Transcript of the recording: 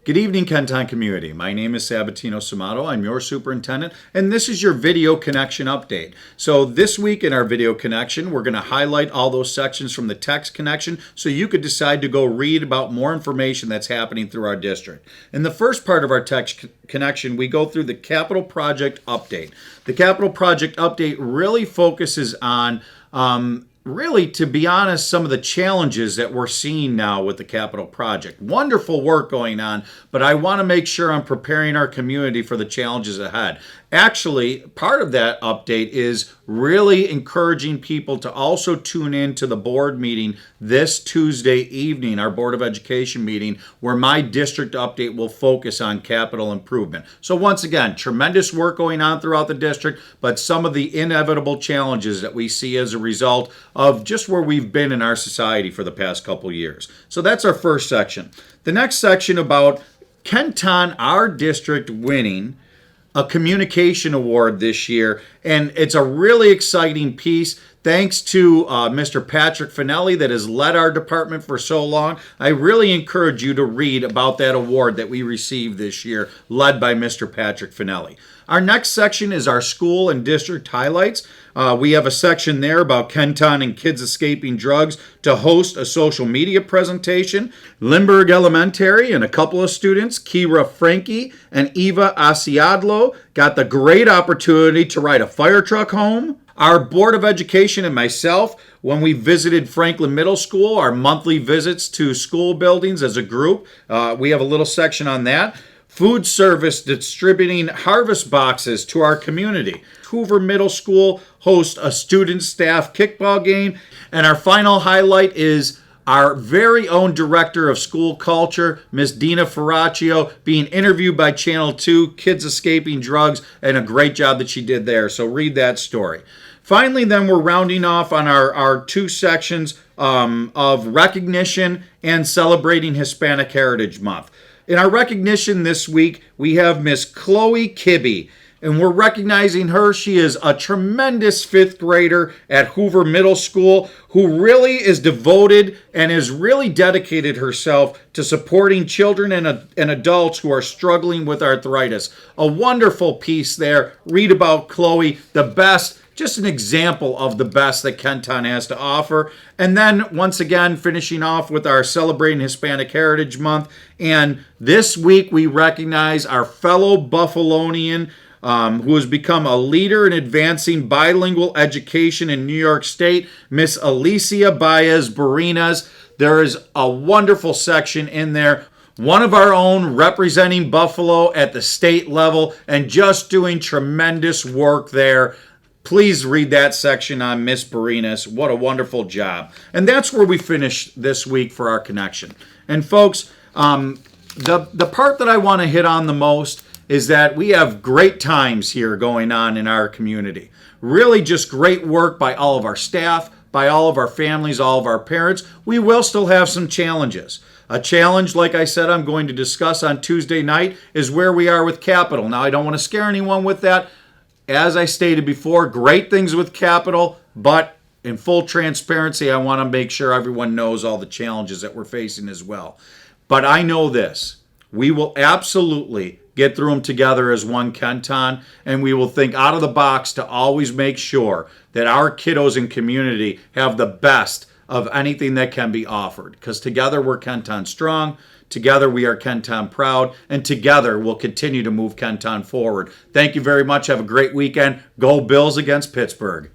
Good evening, Kenton community. My name is Sabatino Samato. I'm your superintendent, and this is your video connection update. So this week in our video connection, we're going to highlight all those sections from the text connection so you could decide to go read about more information that's happening through our district. In the first part of our text connection, we go through the capital project update. The capital project update really focuses on really, to be honest, some of the challenges that we're seeing now with the capital project. Wonderful work going on, but I want to make sure I'm preparing our community for the challenges ahead. Actually, part of that update is really encouraging people to also tune in to the board meeting this Tuesday evening, our Board of Education meeting, where my district update will focus on capital improvement. So once again, tremendous work going on throughout the district, but some of the inevitable challenges that we see as a result of just where we've been in our society for the past couple years. So that's our first section. The next section about Kenton, our district, winning a communication award this year, and it's a really exciting piece. Thanks to Mr. Patrick Finelli that has led our department for so long. I really encourage you to read about that award that we received this year, led by Mr. Patrick Finelli. Our next section is our school and district highlights. We have a section there about Kenton and kids escaping drugs to host a social media presentation. Lindbergh Elementary and a couple of students, Kira Frankie and Eva Asiadlo, got the great opportunity to ride a fire truck home. Our Board of Education and myself, when we visited Franklin Middle School, our monthly visits to school buildings as a group, we have a little section on that. Food service distributing harvest boxes to our community. Hoover Middle School hosts a student staff kickball game. And our final highlight is our very own Director of School Culture, Miss Dina Ferraccio, being interviewed by Channel 2, Kids Escaping Drugs, and a great job that she did there. So read that story. Finally, then we're rounding off on our two sections of recognition and celebrating Hispanic Heritage Month. In our recognition this week, we have Miss Chloe Kibbe, and we're recognizing her. She is a tremendous fifth grader at Hoover Middle School who really is devoted and has really dedicated herself to supporting children and adults who are struggling with arthritis. A wonderful piece there. Read about Chloe, the best. Just an example of the best that Kenton has to offer. And then, once again, finishing off with our Celebrating Hispanic Heritage Month. And this week, we recognize our fellow Buffalonian who has become a leader in advancing bilingual education in New York State, Miss Alicia Baez-Barinas. There is a wonderful section in there. One of our own representing Buffalo at the state level and just doing tremendous work there. Please read that section on Miss Barinas. What a wonderful job. And that's where we finish this week for our connection. And folks, the part that I want to hit on the most is that we have great times here going on in our community. Really just great work by all of our staff, by all of our families, all of our parents. We will still have some challenges. A challenge, like I said, I'm going to discuss on Tuesday night is where we are with capital. Now, I don't want to scare anyone with that. As I stated before, great things with capital, but in full transparency, I want to make sure everyone knows all the challenges that we're facing as well. But I know this. We will absolutely get through them together as one Kenton, and we will think out of the box to always make sure that our kiddos and community have the best of anything that can be offered. Because together we're Kenton strong, together we are Kenton proud, and together we'll continue to move Kenton forward. Thank you very much. Have a great weekend. Go Bills against Pittsburgh.